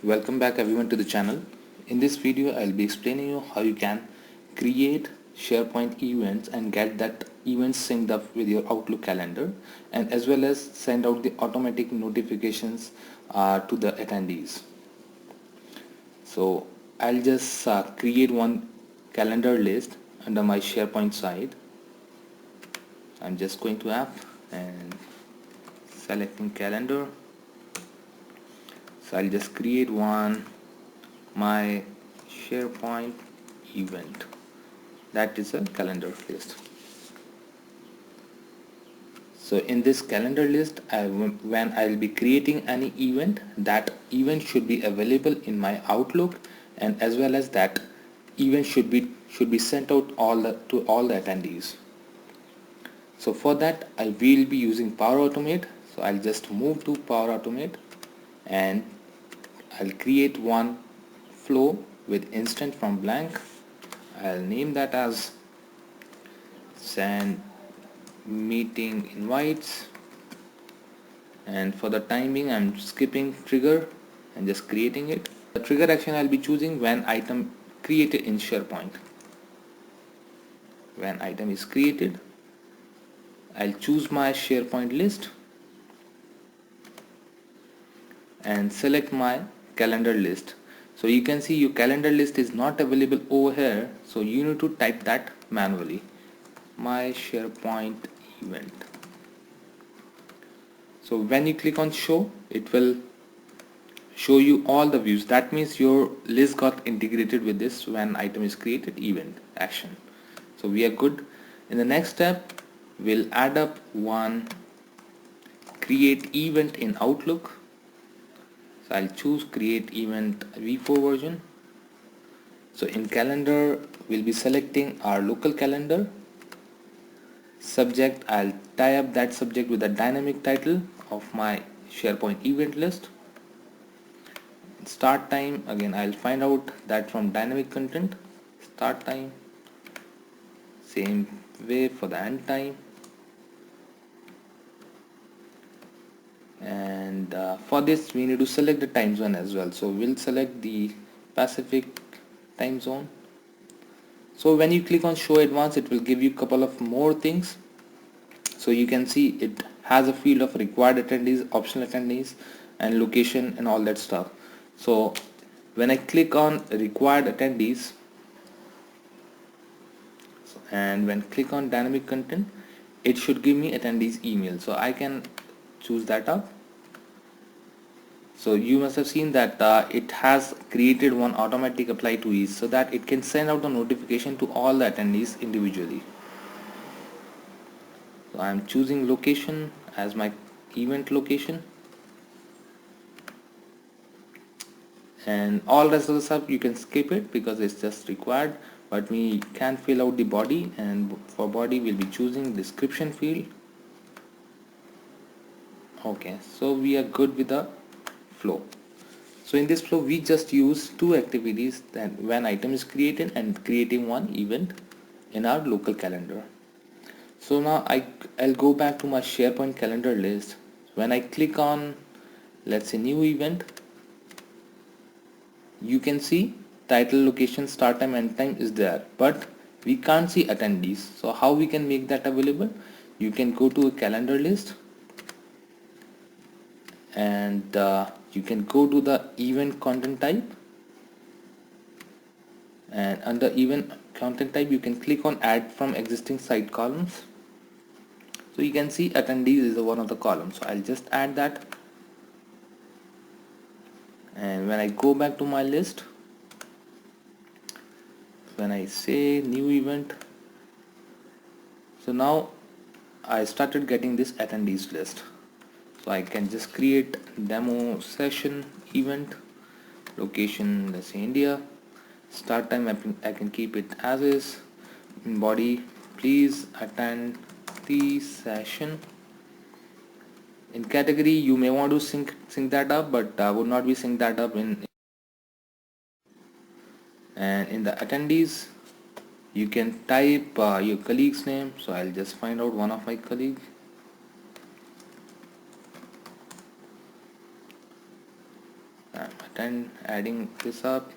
Welcome back everyone to the channel. In this video I'll be explaining you how you can create SharePoint events and get that events synced up with your Outlook calendar, and as well as send out the automatic notifications to the attendees. So I'll just create one calendar list under my SharePoint side. I'm just going to app and selecting calendar. So I'll just create one my SharePoint event, that is a calendar list. So in this calendar list, when I'll be creating any event, that event should be available in my Outlook, and as well as that event should be sent out to all the attendees. So for that I will be using Power Automate. So I'll just move to Power Automate and I'll create one flow with instant from blank. I'll name that as send meeting invites, and for the timing I'm skipping trigger and just creating it. The trigger action I'll be choosing when item created in SharePoint. When item is created, I'll choose my SharePoint list and select my calendar list. So you can see your calendar list is not available over here, so you need to type that manually. My SharePoint event. So when you click on show, it will show you all the views. That means your list got integrated with this when item is created event action. So we are good. In the next step, we'll add up one create event in Outlook. So I'll choose create event v4 version. So in calendar, we'll be selecting our local calendar. Subject, I'll tie up that subject with a dynamic title of my SharePoint event list. Start time, again I'll find out that from dynamic content. Start time, same way for the end time. And for this we need to select the time zone as well. So we'll select the Pacific time zone. So when you click on show advanced, it will give you a couple of more things. So you can see it has a field of required attendees, optional attendees, and location and all that stuff. So when I click on required attendees and when click on dynamic content, it should give me attendees email. So I can choose that up. So you must have seen that it has created one automatic apply to each, so that it can send out the notification to all the attendees individually. So I am choosing location as my event location, and all rest of the stuff you can skip it because it's just required, but we can fill out the body, and for body we'll be choosing description field. Okay, so we are good with the flow. So in this flow we just use two activities, that when item is created and creating one event in our local calendar. So now I'll go back to my SharePoint calendar list. When I click on, let's say, new event, you can see title, location, start time, end time is there, but we can't see attendees. So how we can make that available? You can go to a calendar list and you can go to the event content type, and under event content type you can click on add from existing site columns. So you can see attendees is one of the columns, so I'll just add that. And when I go back to my list, when I say new event, so now I started getting this attendees list. So I can just create demo session event, location, let's say India, start time I can keep it as is, body, please attend the session. In category you may want to sync that up, but I would not be sync that up in. And in the attendees you can type your colleague's name. So I'll just find out one of my colleagues. adding this up.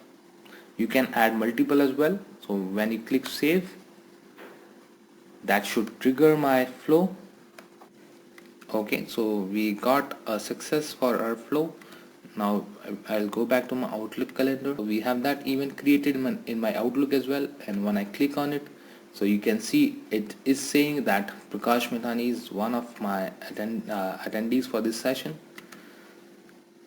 You can add multiple as well. So when you click save, that should trigger my flow. Okay, so we got a success for our flow. Now I'll go back to my Outlook calendar. We have that event created in my Outlook as well, and when I click on it, so you can see it is saying that Prakash Mithani is one of my attendees for this session.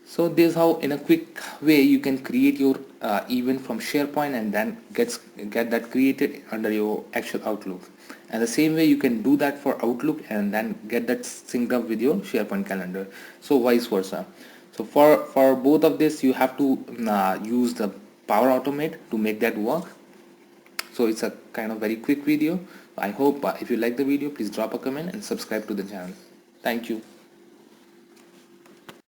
So this is how in a quick way you can create your event from SharePoint and then get that created under your actual Outlook. And the same way you can do that for Outlook and then get that synced up with your SharePoint calendar. So vice versa. So for both of this you have to use the Power Automate to make that work. So it's a kind of very quick video. I hope if you like the video, please drop a comment and subscribe to the channel. Thank you.